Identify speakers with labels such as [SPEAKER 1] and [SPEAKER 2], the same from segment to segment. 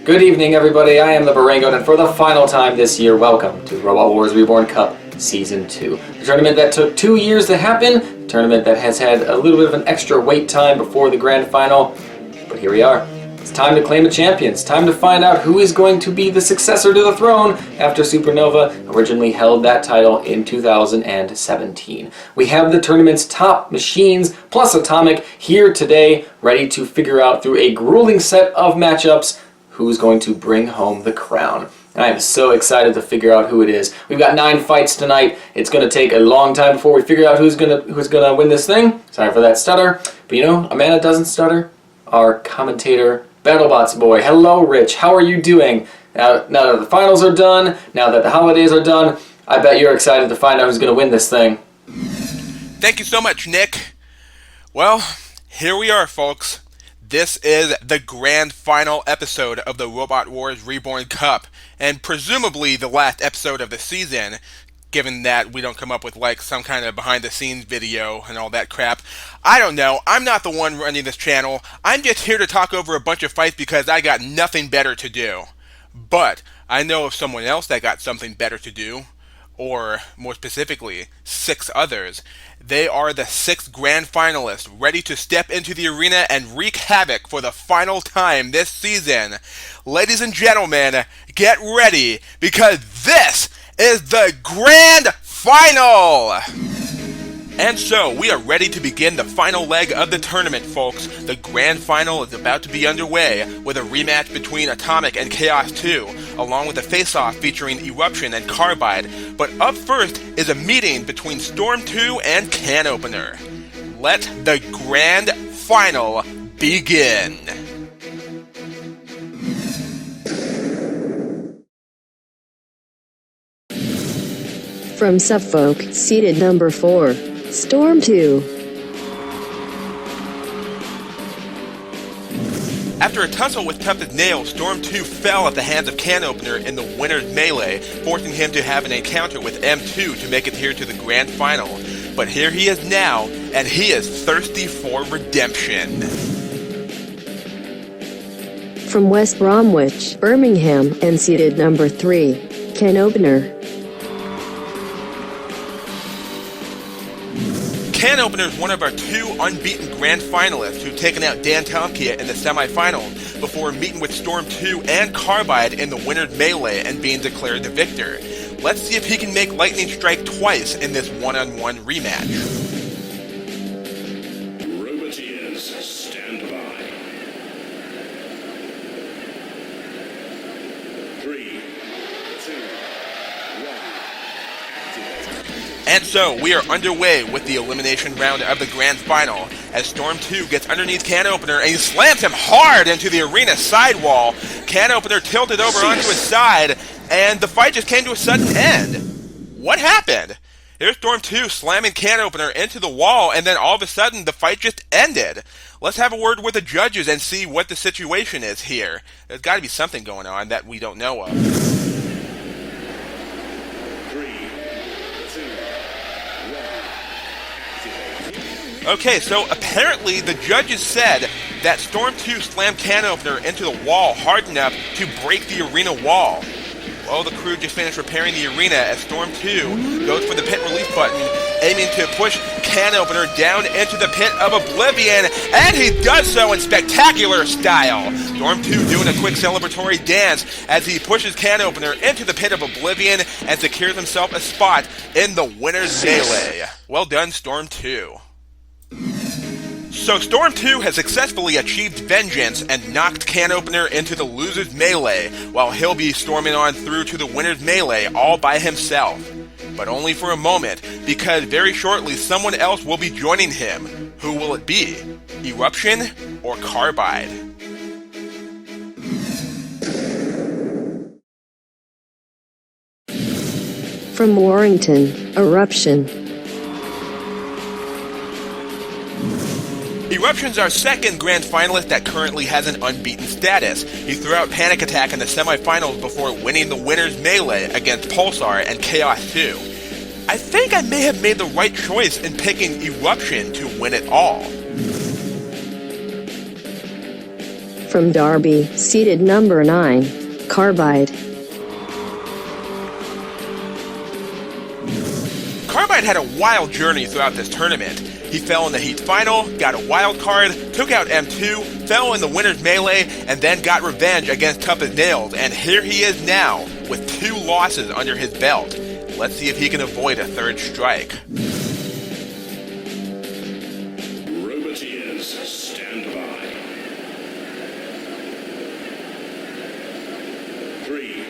[SPEAKER 1] Good evening, everybody. I am the Barango, and for the final time this year, welcome to Robot Wars Reborn Cup Season 2. The tournament that took 2 years to happen, a tournament that has had a little bit of an extra wait time before the grand final, but here we are. It's time to claim a champion. It's time to find out who is going to be the successor to the throne after Supernova originally held that title in 2017. We have the tournament's top machines plus Atomic here today, ready to figure out through a grueling set of matchups who's going to bring home the crown. And I am so excited to figure out who it is. We've got 9 fights tonight. It's going to take a long time before we figure out who's gonna win this thing. Sorry for that stutter. But you know, a man that doesn't stutter, our commentator, BattleBots boy. Hello, Rich. How are you doing? Now that the finals are done, now that the holidays are done, I bet you're excited to find out who's going to win this thing.
[SPEAKER 2] Thank you so much, Nick. Well, here we are, folks. This is the grand final episode of the Robot Wars Reborn Cup, and presumably the last episode of the season, given that we don't come up with like some kind of behind-the-scenes video and all that crap. I don't know. I'm not the one running this channel. I'm just here to talk over a bunch of fights because I got nothing better to do. But I know of someone else that got something better to do, or more specifically, 6 others. They are the 6 grand finalists, ready to step into the arena and wreak havoc for the final time this season. Ladies and gentlemen, get ready, because this is the grand final! And so, we are ready to begin the final leg of the tournament, folks. The grand final is about to be underway with a rematch between Atomic and Chaos 2, along with a face-off featuring Eruption and Carbide. But up first is a meeting between Storm 2 and Can Opener. Let the grand final begin.
[SPEAKER 3] From Suffolk, seated number 4. Storm 2.
[SPEAKER 2] After a tussle with tough as nails, Storm 2 fell at the hands of Can Opener in the winner's melee, forcing him to have an encounter with M2 to make it here to the grand final. But here he is now, and he is thirsty for redemption.
[SPEAKER 3] From West Bromwich, Birmingham, and seated number 3. Can Opener.
[SPEAKER 2] Can Opener is one of our 2 unbeaten grand finalists who've taken out Dan Tomkia in the semifinals before meeting with Storm 2 and Carbide in the winner's melee and being declared the victor. Let's see if he can make lightning strike twice in this one-on-one rematch.
[SPEAKER 4] Robot stand by. 3, 2, 1.
[SPEAKER 2] And so, we are underway with the elimination round of the grand final, as Storm 2 gets underneath Can Opener and he slams him hard into the arena sidewall. Can Opener tilted over onto his side, and the fight just came to a sudden end. What happened? Here's Storm 2 slamming Can Opener into the wall, and then all of a sudden the fight just ended. Let's have a word with the judges and see what the situation is here. There's got to be something going on that we don't know of.
[SPEAKER 4] 3, 2, 1.
[SPEAKER 2] Okay, so apparently the judges said that Storm 2 slammed Can Opener into the wall hard enough to break the arena wall. Well, the crew just finished repairing the arena as Storm 2 goes for the pit release button, aiming to push Can Opener down into the pit of oblivion, and he does so in spectacular style. Storm 2 doing a quick celebratory dance as he pushes Can Opener into the pit of oblivion and secures himself a spot in the winner's melee. Well done, Storm 2. So Storm 2 has successfully achieved vengeance and knocked Can Opener into the loser's melee, while he'll be storming on through to the winner's melee all by himself. But only for a moment, because very shortly someone else will be joining him. Who will it be? Eruption or Carbide?
[SPEAKER 3] From Warrington, Eruption.
[SPEAKER 2] Eruption's our second grand finalist that currently has an unbeaten status. He threw out Panic Attack in the semifinals before winning the winner's melee against Pulsar and Chaos 2. I think I may have made the right choice in picking Eruption to win it all.
[SPEAKER 3] From Derby, seeded number 9, Carbide.
[SPEAKER 2] Carbide had a wild journey throughout this tournament. He fell in the heat final, got a wild card, took out M2, fell in the winner's melee, and then got revenge against Tough as Nails, and here he is now, with 2 losses under his belt. Let's see if he can avoid a third strike.
[SPEAKER 4] Robot stand by. 3,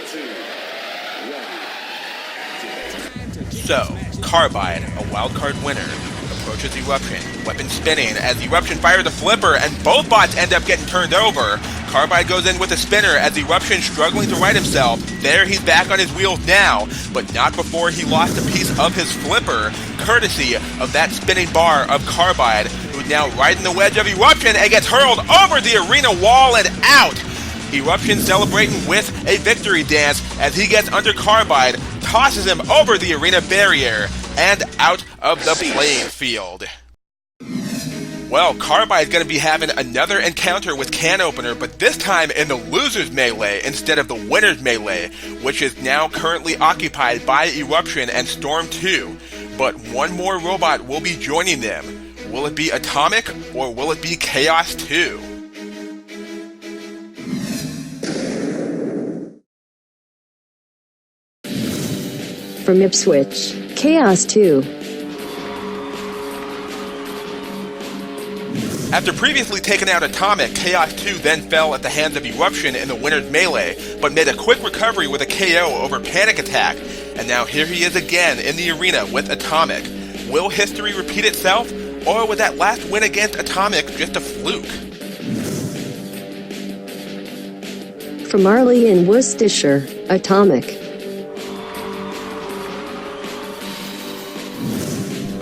[SPEAKER 4] 2, 1.
[SPEAKER 2] So, Carbide, a wildcard winner, approaches Eruption, weapon spinning as Eruption fires a flipper and both bots end up getting turned over. Carbide goes in with a spinner as Eruption struggling to right himself. There he's back on his wheels now, but not before he lost a piece of his flipper, courtesy of that spinning bar of Carbide, who's now riding the wedge of Eruption and gets hurled over the arena wall and out. Eruption celebrating with a victory dance as he gets under Carbide, tosses him over the arena barrier, and out of the playing field. Well, Carbide's going to be having another encounter with Can Opener, but this time in the loser's melee instead of the winner's melee, which is now currently occupied by Eruption and Storm 2. But one more robot will be joining them. Will it be Atomic or will it be Chaos 2?
[SPEAKER 3] From Ipswich, Chaos 2.
[SPEAKER 2] After previously taking out Atomic, Chaos 2 then fell at the hands of Eruption in the winner's melee, but made a quick recovery with a KO over Panic Attack, and now here he is again in the arena with Atomic. Will history repeat itself, or was that last win against Atomic just a fluke?
[SPEAKER 3] From Arley in Worcestershire, Atomic.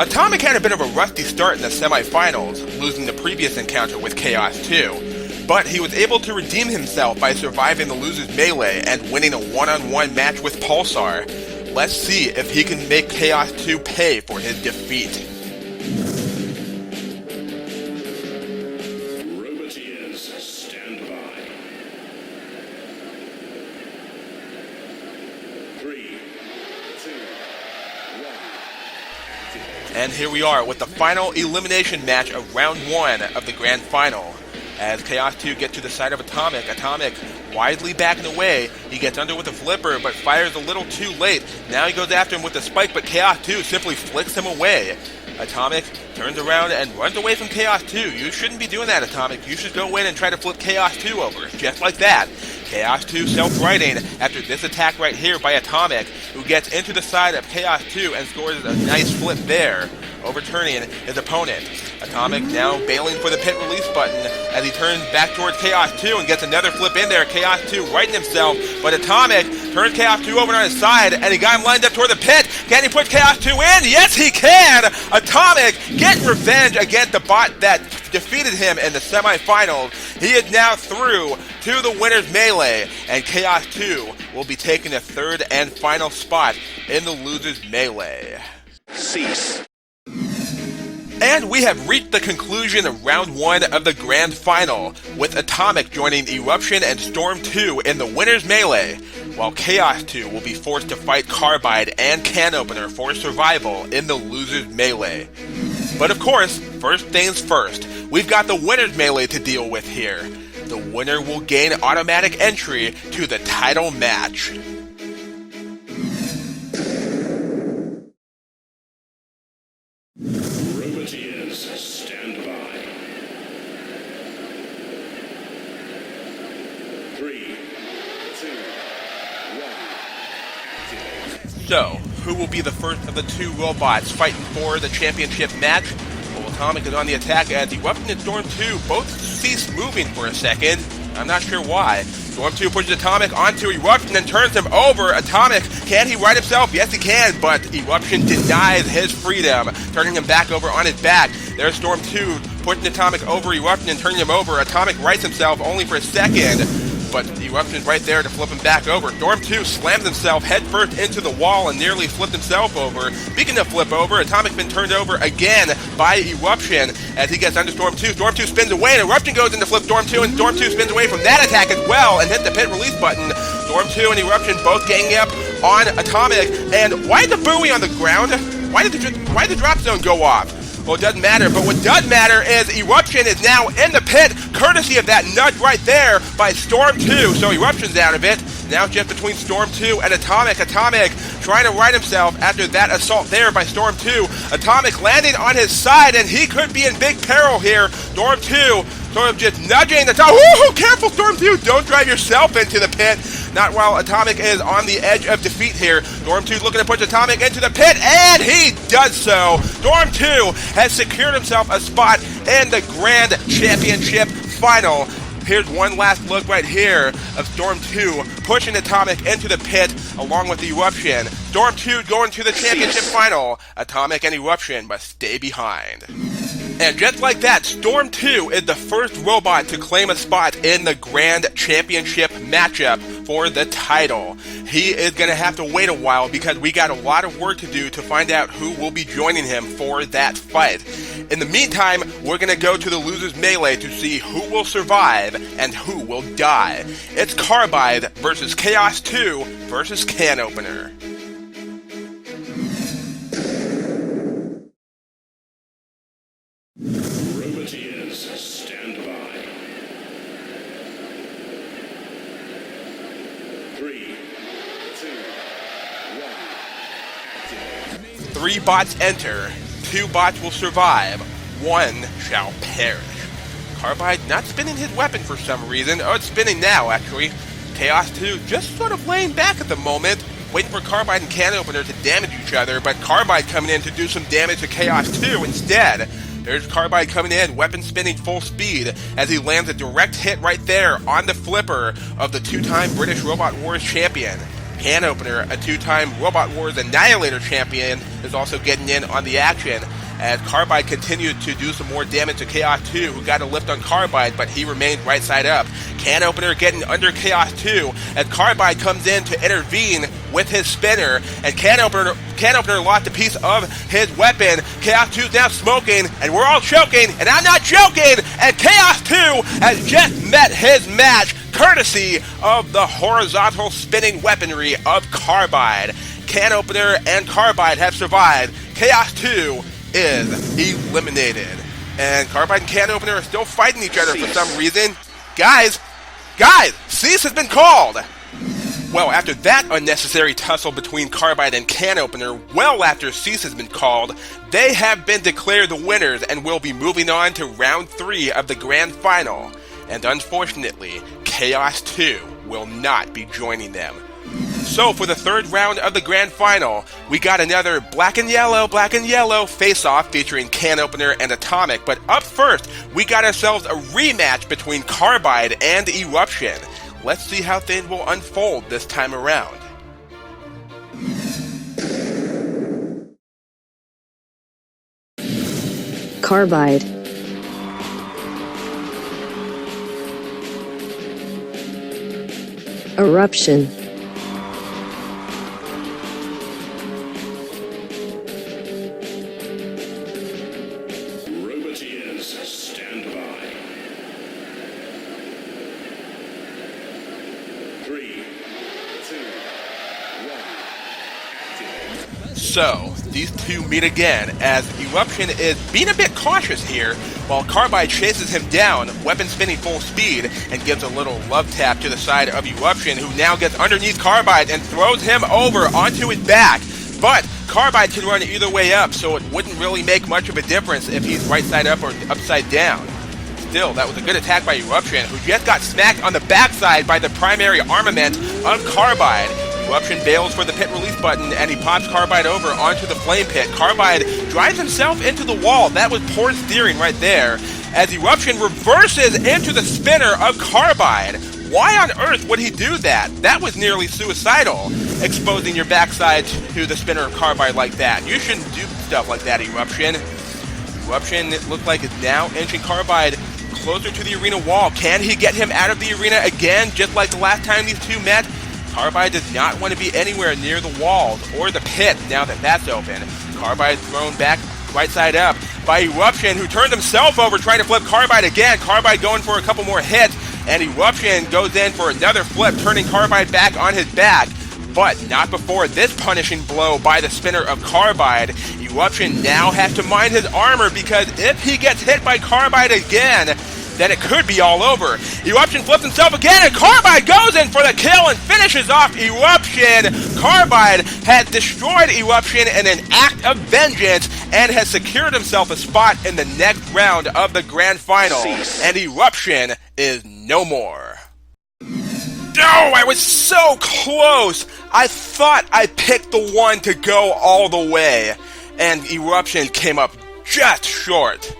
[SPEAKER 2] Atomic had a bit of a rusty start in the semifinals, losing the previous encounter with Chaos 2, but he was able to redeem himself by surviving the loser's melee and winning a one-on-one match with Pulsar. Let's see if he can make Chaos 2 pay for his defeat.
[SPEAKER 4] Robot stand by. 3, 2, 1.
[SPEAKER 2] And here we are with the final elimination match of round 1 of the grand final. As Chaos 2 gets to the side of Atomic, Atomic widely backing away. He gets under with a flipper, but fires a little too late. Now he goes after him with the spike, but Chaos 2 simply flicks him away. Atomic turns around and runs away from Chaos 2. You shouldn't be doing that, Atomic. You should go in and try to flip Chaos 2 over, just like that. Chaos 2 self-righting after this attack right here by Atomic, who gets into the side of Chaos 2 and scores a nice flip there, overturning his opponent. Atomic now bailing for the pit release button as he turns back towards Chaos 2 and gets another flip in there. Chaos 2 righting himself, but Atomic turns Chaos 2 over on his side and he got him lined up toward the pit. Can he put Chaos 2 in? Yes, he can! Atomic getting revenge against the bot that defeated him in the semifinals. He is now through to the winner's melee, and Chaos 2 will be taking the third and final spot in the loser's melee.
[SPEAKER 4] Cease.
[SPEAKER 2] And we have reached the conclusion of round 1 of the grand final, with Atomic joining Eruption and Storm 2 in the winner's melee, while Chaos 2 will be forced to fight Carbide and Can Opener for survival in the loser's melee. But of course, first things first, we've got the winner's melee to deal with here. The winner will gain automatic entry to the title match.
[SPEAKER 4] Robot stand by. 3, 2, 1.
[SPEAKER 2] So, who will be the first of the two robots fighting for the championship match? Well, Atomic is on the attack as Eruption and Storm 2 both cease moving for a second. I'm not sure why. Storm 2 pushes Atomic onto Eruption and turns him over. Atomic, can he right himself? Yes, he can, but Eruption denies his freedom, turning him back over on his back. There's Storm 2 pushing Atomic over Eruption and turning him over. Atomic rights himself only for a second. but Eruption's right there to flip him back over. Storm 2 slams himself headfirst into the wall and nearly flipped himself over. Speaking of flip over, Atomic been turned over again by Eruption as he gets under Storm 2. Storm 2 spins away, and Eruption goes in to flip Storm 2, and Storm 2 spins away from that attack as well and hit the pit release button. Storm 2 and Eruption both ganging up on Atomic, and why the buoy on the ground? Why did the drop zone go off? Well, it doesn't matter, but what does matter is Eruption is now in the pit, courtesy of that nudge right there by Storm 2, so Eruption's out of it. Now just between Storm 2 and Atomic. Atomic trying to right himself after that assault there by Storm 2. Atomic landing on his side, and he could be in big peril here. Storm 2 sort of just nudging the top. Woohoo! Careful, Storm 2! Don't drive yourself into the pit. Not while Atomic is on the edge of defeat here. Storm 2 looking to push Atomic into the pit, and he does so. Storm 2 has secured himself a spot in the Grand Championship Final. Here's one last look right here of Storm 2 pushing Atomic into the pit along with Eruption. Storm 2 going to the championship final. Atomic and Eruption must stay behind. And just like that, Storm 2 is the first robot to claim a spot in the Grand Championship matchup for the title. He is going to have to wait a while because we got a lot of work to do to find out who will be joining him for that fight. In the meantime, we're going to go to the Losers Melee to see who will survive and who will die. It's Carbide versus Chaos 2 versus Can Opener.
[SPEAKER 4] Robot Wars, stand by. 3, 2, 1, activate.
[SPEAKER 2] 3 bots enter, 2 bots will survive, 1 shall perish. Carbide not spinning his weapon for some reason. Oh, it's spinning now, actually. Chaos 2 just sort of laying back at the moment, waiting for Carbide and Can Opener to damage each other, but Carbide coming in to do some damage to Chaos 2 instead. There's Carbide coming in, weapon spinning full speed, as he lands a direct hit right there on the flipper of the 2-time British Robot Wars champion. Can Opener, a 2-time Robot Wars Annihilator champion, is also getting in on the action, as Carbide continued to do some more damage to Chaos 2, who got a lift on Carbide, but he remained right side up. Can Opener getting under Chaos 2, as Carbide comes in to intervene with his spinner, and Can Opener lost a piece of his weapon. Chaos 2 is now smoking, and we're all choking, and I'm not joking, and Chaos 2 has just met his match, courtesy of the horizontal spinning weaponry of Carbide. Can Opener and Carbide have survived. Chaos 2 is eliminated. And Carbide and Can Opener are still fighting each other for some reason. Guys, cease has been called! Well, after that unnecessary tussle between Carbide and Can Opener, well after cease has been called, they have been declared the winners and will be moving on to round 3 of the grand final. And unfortunately, Chaos 2 will not be joining them. So for the third round of the grand final, we got another black and yellow face-off featuring Can Opener and Atomic, but up first, we got ourselves a rematch between Carbide and Eruption. Let's see how things will unfold this time around.
[SPEAKER 3] Carbide. Eruption.
[SPEAKER 4] Robot Wars, stand by. 3, 2, 1, activate.
[SPEAKER 2] So, these two meet again, as Eruption is being a bit cautious here, while Carbide chases him down, weapon spinning full speed, and gives a little love tap to the side of Eruption, who now gets underneath Carbide and throws him over onto his back. But Carbide can run either way up, so it wouldn't really make much of a difference if he's right side up or upside down. Still, that was a good attack by Eruption, who just got smacked on the backside by the primary armament of Carbide. Eruption bails for the pit release button, and he pops Carbide over onto the flame pit. Carbide drives himself into the wall. That was poor steering right there, as Eruption reverses into the spinner of Carbide. Why on earth would he do that? That was nearly suicidal, exposing your backside to the spinner of Carbide like that. You shouldn't do stuff like that, Eruption. Eruption, it looked like, is now inching Carbide closer to the arena wall. Can he get him out of the arena again, just like the last time these two met? Carbide does not want to be anywhere near the walls or the pit now that that's open. Carbide thrown back right side up by Eruption, who turned himself over trying to flip Carbide again. Carbide going for a couple more hits, and Eruption goes in for another flip, turning Carbide back on his back. But not before this punishing blow by the spinner of Carbide. Eruption now has to mind his armor, because if he gets hit by Carbide again, then it could be all over. Eruption flips himself again, and Carbide goes in for the kill and finishes off Eruption. Carbide has destroyed Eruption in an act of vengeance and has secured himself a spot in the next round of the grand final. And Eruption is no more. Oh, I was so close! I thought I picked the one to go all the way, and Eruption came up just short.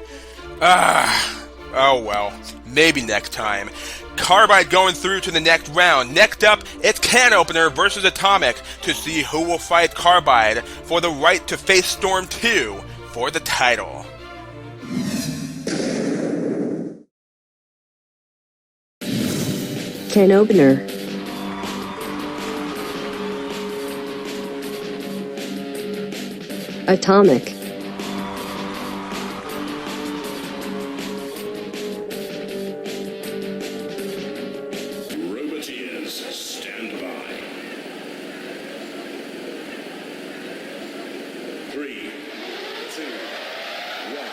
[SPEAKER 2] Oh well, maybe next time. Carbide going through to the next round. Next up, it's Can Opener versus Atomic to see who will fight Carbide for the right to face Storm 2 for the title.
[SPEAKER 3] Can Opener. Atomic.
[SPEAKER 4] Roboteers, stand by. 3, 2, 1,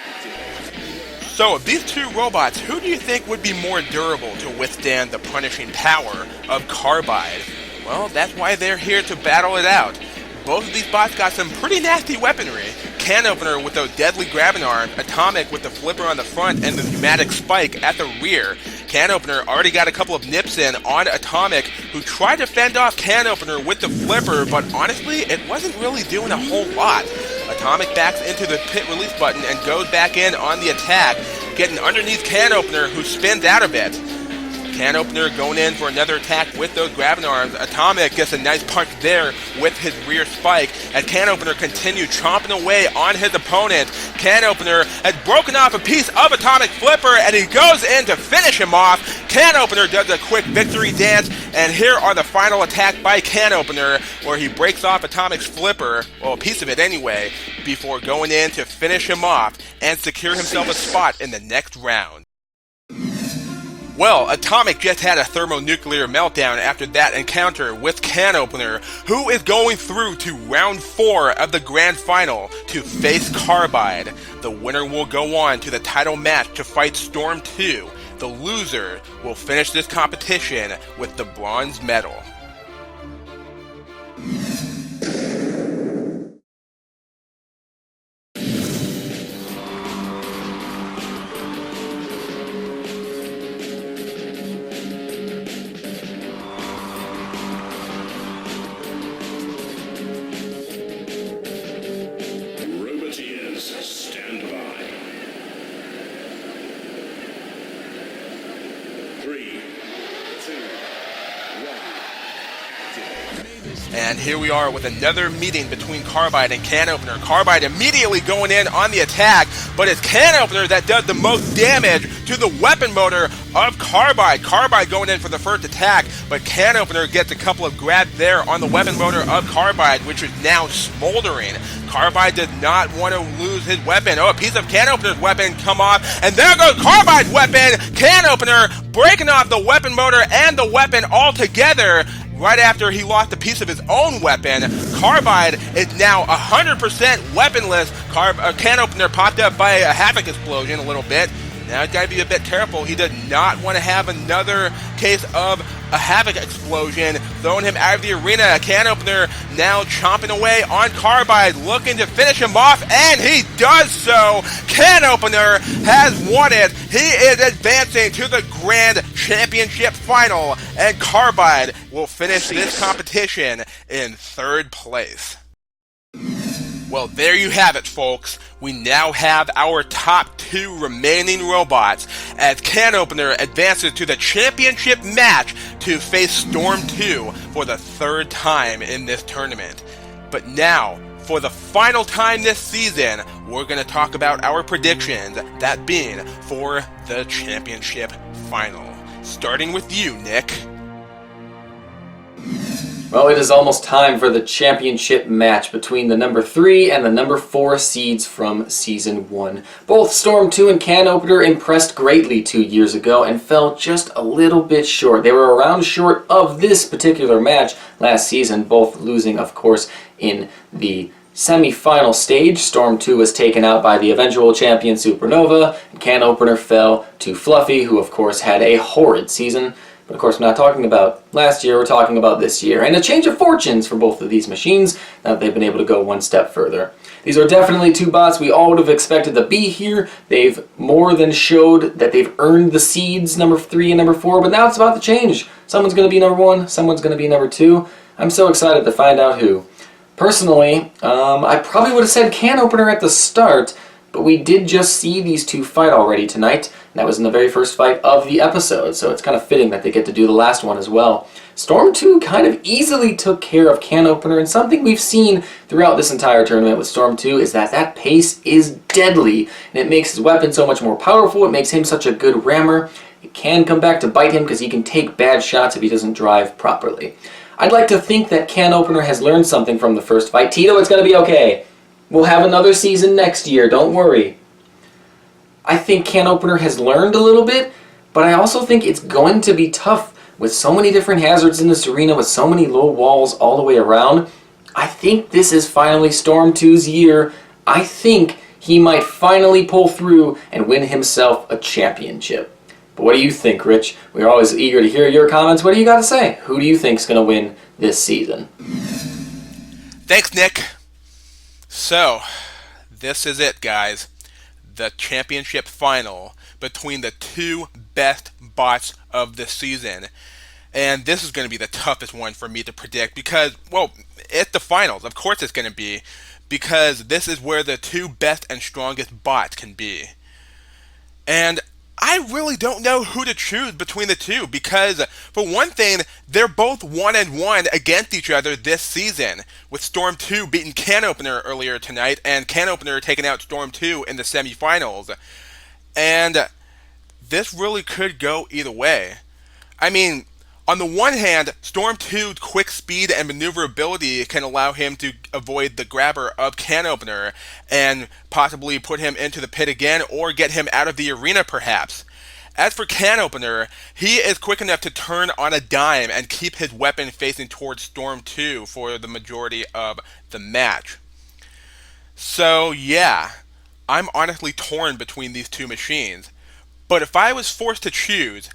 [SPEAKER 4] activate.
[SPEAKER 2] So, of these two robots, who do you think would be more durable to withstand the punishing power of Carbide? Well, that's why they're here to battle it out. Both of these bots got some pretty nasty weaponry. Can Opener with those deadly grabbing arms, Atomic with the flipper on the front and the pneumatic spike at the rear. Can Opener already got a couple of nips in on Atomic, who tried to fend off Can Opener with the flipper, but honestly, it wasn't really doing a whole lot. Atomic backs into the pit release button and goes back in on the attack, getting underneath Can Opener, who spins out a bit. Can Opener going in for another attack with those grabbing arms. Atomic gets a nice punch there with his rear spike as Can Opener continues chomping away on his opponent. Can Opener has broken off a piece of Atomic Flipper, and he goes in to finish him off. Can Opener does a quick victory dance, and here are the final attack by Can Opener, where he breaks off Atomic's Flipper, well, a piece of it anyway, before going in to finish him off and secure himself a spot in the next round. Well, Atomic just had a thermonuclear meltdown after that encounter with Can Opener, who is going through to round 4 of the grand final to face Carbide. The winner will go on to the title match to fight Storm 2. The loser will finish this competition with the bronze medal.
[SPEAKER 4] Stand by. 3, 2, 1, activate.
[SPEAKER 2] And here we are with another meeting between Carbide and Can Opener. Carbide immediately going in on the attack, but it's Can Opener that does the most damage to the weapon motor of Carbide. Carbide going in for the first attack, but Can Opener gets a couple of grabs there on the weapon motor of Carbide, which is now smoldering. Carbide did not want to lose his weapon. Oh, a piece of Can Opener's weapon come off, and there goes Carbide's weapon! Can Opener breaking off the weapon motor and the weapon altogether. Right after he lost a piece of his own weapon, Carbide is now 100% weaponless. Can Opener popped up by a Havoc explosion a little bit. Now he's got to be a bit careful. He did not want to have another case of a Havoc explosion, throwing him out of the arena. Can Opener now chomping away on Carbide, looking to finish him off, and he does so. Can Opener has won it. He is advancing to the Grand Championship Final, and Carbide will finish this competition in 3rd place. Well, there you have it, folks. We now have our top 2 remaining robots as Can Opener advances to the championship match to face Storm 2 for the 3rd time in this tournament. But now, for the final time this season, we're going to talk about our predictions, that being for the championship final. Starting with you, Nick.
[SPEAKER 1] Well, it is almost time for the championship match between the number 3 and the number 4 seeds from Season 1. Both Storm 2 and Can Opener impressed greatly 2 years ago and fell just a little bit short. They were around short of this particular match last season, both losing, of course, in the semi-final stage. Storm 2 was taken out by the eventual champion Supernova, and Can Opener fell to Fluffy, who of course had a horrid season. But of course, we're not talking about last year, we're talking about this year. And a change of fortunes for both of these machines, now that they've been able to go one step further. These are definitely two bots we all would have expected to be here. They've more than showed that they've earned the seeds, number 3 and number 4, but now it's about to change. Someone's going to be number 1, someone's going to be number 2. I'm so excited to find out who. Personally, I probably would have said Can Opener at the start, but we did just see these two fight already tonight. And that was in the very first fight of the episode, so it's kind of fitting that they get to do the last one as well. Storm 2 kind of easily took care of Can Opener, and something we've seen throughout this entire tournament with Storm 2 is that pace is deadly, and it makes his weapon so much more powerful. It makes him such a good rammer. It can come back to bite him because he can take bad shots if he doesn't drive properly. I'd like to think that Can Opener has learned something from the first fight. Tito, it's going to be okay. We'll have another season next year, don't worry. I think Can Opener has learned a little bit, but I also think it's going to be tough with so many different hazards in this arena, with so many low walls all the way around. I think this is finally Storm 2's year. I think he might finally pull through and win himself a championship. But what do you think, Rich? We're always eager to hear your comments. What do you got to say? Who do you think's going to win this season?
[SPEAKER 2] Thanks, Nick. So, this is it, guys. The championship final between the two best bots of the season. And this is going to be the toughest one for me to predict because, well, it's the finals. Of course it's going to be, because this is where the two best and strongest bots can be. And I really don't know who to choose between the two because, for one thing, they're both 1-1 against each other this season, with Storm 2 beating Can Opener earlier tonight and Can Opener taking out Storm 2 in the semifinals. And this really could go either way. I mean, on the one hand, Storm 2's quick speed and maneuverability can allow him to avoid the grabber of Can Opener and possibly put him into the pit again or get him out of the arena perhaps. As for Can Opener, he is quick enough to turn on a dime and keep his weapon facing towards Storm 2 for the majority of the match. So yeah, I'm honestly torn between these two machines. But if I was forced to choose,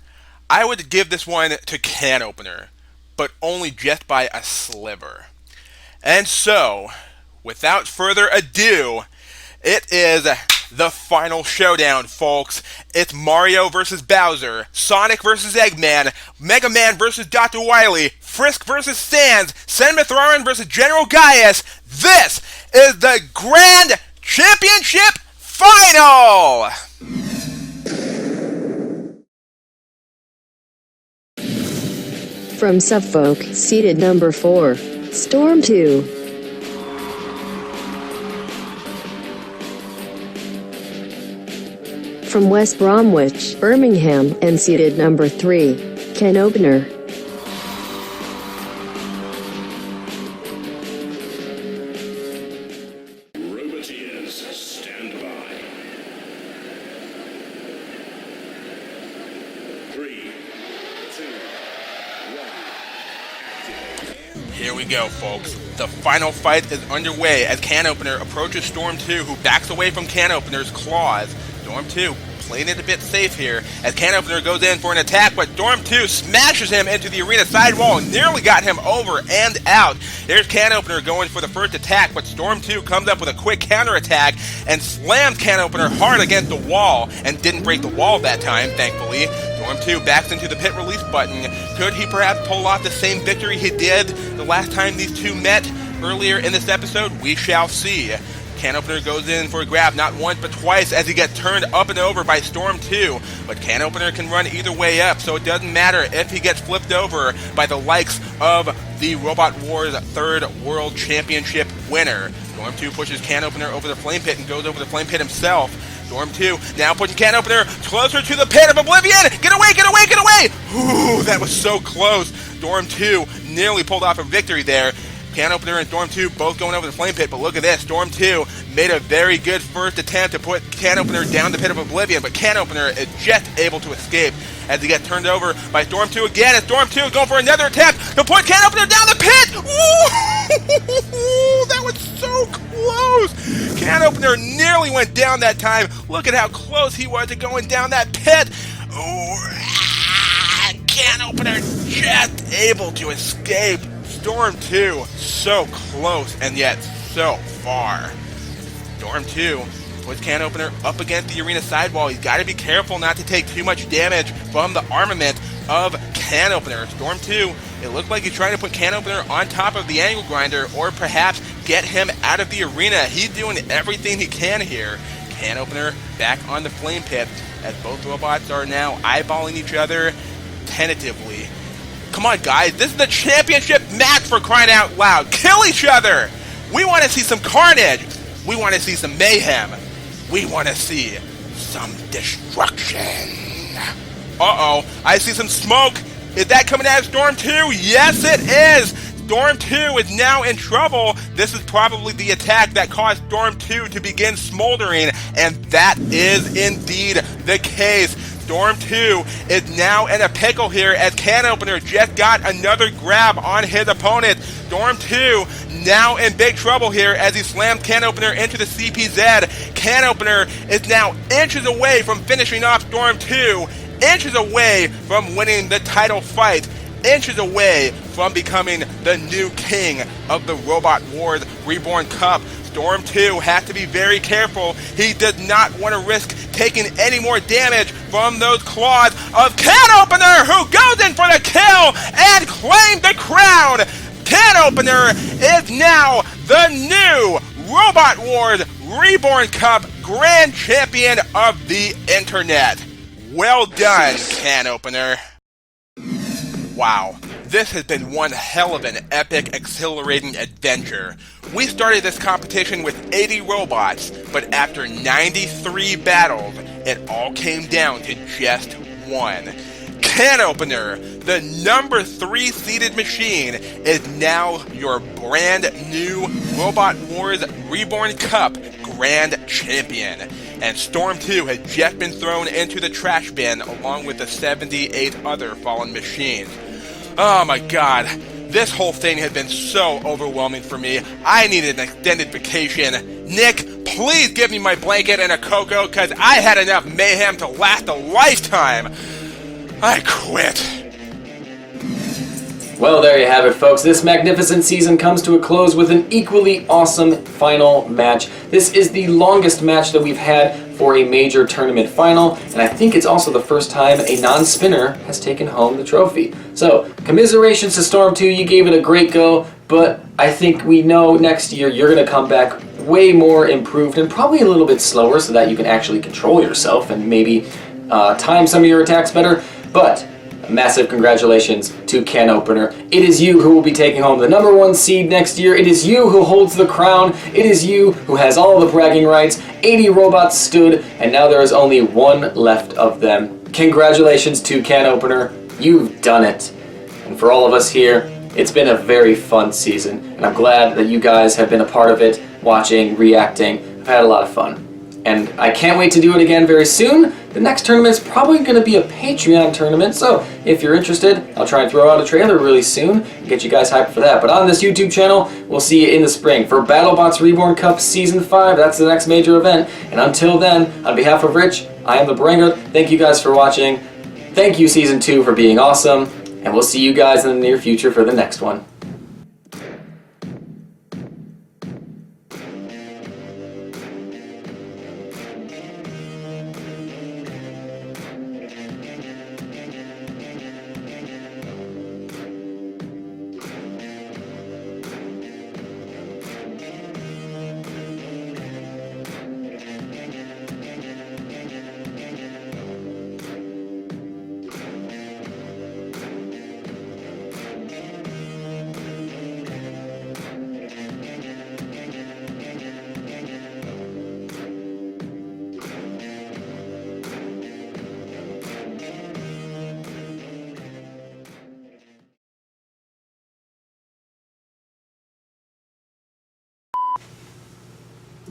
[SPEAKER 2] I would give this one to Can Opener, but only just by a sliver. And so, without further ado, it is the final showdown, folks. It's Mario versus Bowser, Sonic versus Eggman, Mega Man versus Dr. Wily, Frisk versus Sans, Senmithrarin versus General Gaius. This is the Grand Championship Final!
[SPEAKER 3] From Suffolk, seated number 4, Storm 2. From West Bromwich, Birmingham, and seated number 3, Can Opener.
[SPEAKER 4] Robot Wars, stand by. 3, 2, 1.
[SPEAKER 2] Here we go, folks. The final fight is underway as Can Opener approaches Storm 2, who backs away from Can Opener's claws. Storm 2 playing it a bit safe here as Can Opener goes in for an attack, but Storm 2 smashes him into the arena sidewall and nearly got him over and out. There's Can Opener going for the first attack, but Storm 2 comes up with a quick counterattack and slams Can Opener hard against the wall and didn't break the wall that time, thankfully. Storm 2 backs into the pit release button. Could he perhaps pull off the same victory he did the last time these two met earlier in this episode? We shall see. Can Opener goes in for a grab, not once but twice, as he gets turned up and over by Storm 2. But Can Opener can run either way up, so it doesn't matter if he gets flipped over by the likes of the Robot Wars 3rd World Championship winner. Storm 2 pushes Can Opener over the flame pit and goes over the flame pit himself. Storm 2 now pushing Can Opener closer to the pit of oblivion. Get away, get away, get away! Ooh, that was so close. Storm 2 nearly pulled off a victory there. Can Opener and Storm 2 both going over the flame pit, but look at this. Storm 2 made a very good first attempt to put Can Opener down the pit of oblivion, but Can Opener is just able to escape as he gets turned over by Storm 2 again, and Storm 2 going for another attempt to put Can Opener down the pit! Ooh, that was so close! Can Opener nearly went down that time. Look at how close he was to going down that pit. Ooh, Can Opener just able to escape. Storm 2, so close and yet so far. Storm 2 puts Can Opener up against the arena sidewall. He's got to be careful not to take too much damage from the armament of Can Opener. Storm 2, it looked like he's trying to put Can Opener on top of the angle grinder or perhaps get him out of the arena. He's doing everything he can here. Can Opener back on the flame pit as both robots are now eyeballing each other tentatively. Come on, guys. This is the championship match, for crying out loud. Kill each other. We want to see some carnage. We want to see some mayhem. We want to see some destruction. Uh-oh. I see some smoke. Is that coming out of Storm 2? Yes, it is. Storm 2 is now in trouble. This is probably the attack that caused Storm 2 to begin smoldering, and that is indeed the case. Storm 2 is now in a pickle here as Can Opener just got another grab on his opponent. Storm 2 now in big trouble here as he slams Can Opener into the CPZ. Can Opener is now inches away from finishing off Storm 2, inches away from winning the title fight, inches away from becoming the new king of the Robot Wars Reborn Cup. Storm 2 has to be very careful. He does not want to risk taking any more damage from those claws of Can Opener, who goes in for the kill and claims the crown. Can Opener is now the new Robot Wars Reborn Cup Grand Champion of the Internet. Well done, Can Opener. Wow. This has been one hell of an epic, exhilarating adventure. We started this competition with 80 robots, but after 93 battles, it all came down to just one. Can Opener, the number 3 seeded machine, is now your brand new Robot Wars Reborn Cup Grand Champion. And Storm 2 has just been thrown into the trash bin along with the 78 other fallen machines. Oh my god, this whole thing has been so overwhelming for me. I needed an extended vacation. Nick, please give me my blanket and a cocoa, because I had enough mayhem to last a lifetime. I quit.
[SPEAKER 1] Well, there you have it, folks. This magnificent season comes to a close with an equally awesome final match. This is the longest match that we've had for a major tournament final, and I think it's also the first time a non-spinner has taken home the trophy. So, commiserations to Storm 2, you gave it a great go, but I think we know next year you're going to come back way more improved and probably a little bit slower so that you can actually control yourself and maybe time some of your attacks better. But massive congratulations to Can Opener. It is you who will be taking home the number 1 seed next year. It is you who holds the crown. It is you who has all the bragging rights. 80 robots stood, and now there is only one left of them. Congratulations to Can Opener. You've done it. And for all of us here, it's been a very fun season, and I'm glad that you guys have been a part of it, watching, reacting. I've had a lot of fun. And I can't wait to do it again very soon. The next tournament is probably going to be a Patreon tournament, so if you're interested, I'll try and throw out a trailer really soon and get you guys hyped for that. But on this YouTube channel, we'll see you in the spring for BattleBots Reborn Cup Season 5. That's the next major event. And until then, on behalf of Rich, I am the Barango. Thank you guys for watching. Thank you, Season 2, for being awesome. And we'll see you guys in the near future for the next one.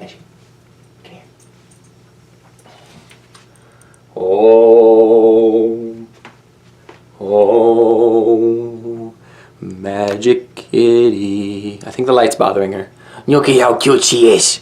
[SPEAKER 1] Magic. Come here. Oh. Oh. Magic Kitty. I think the light's bothering her. Look at how cute she is.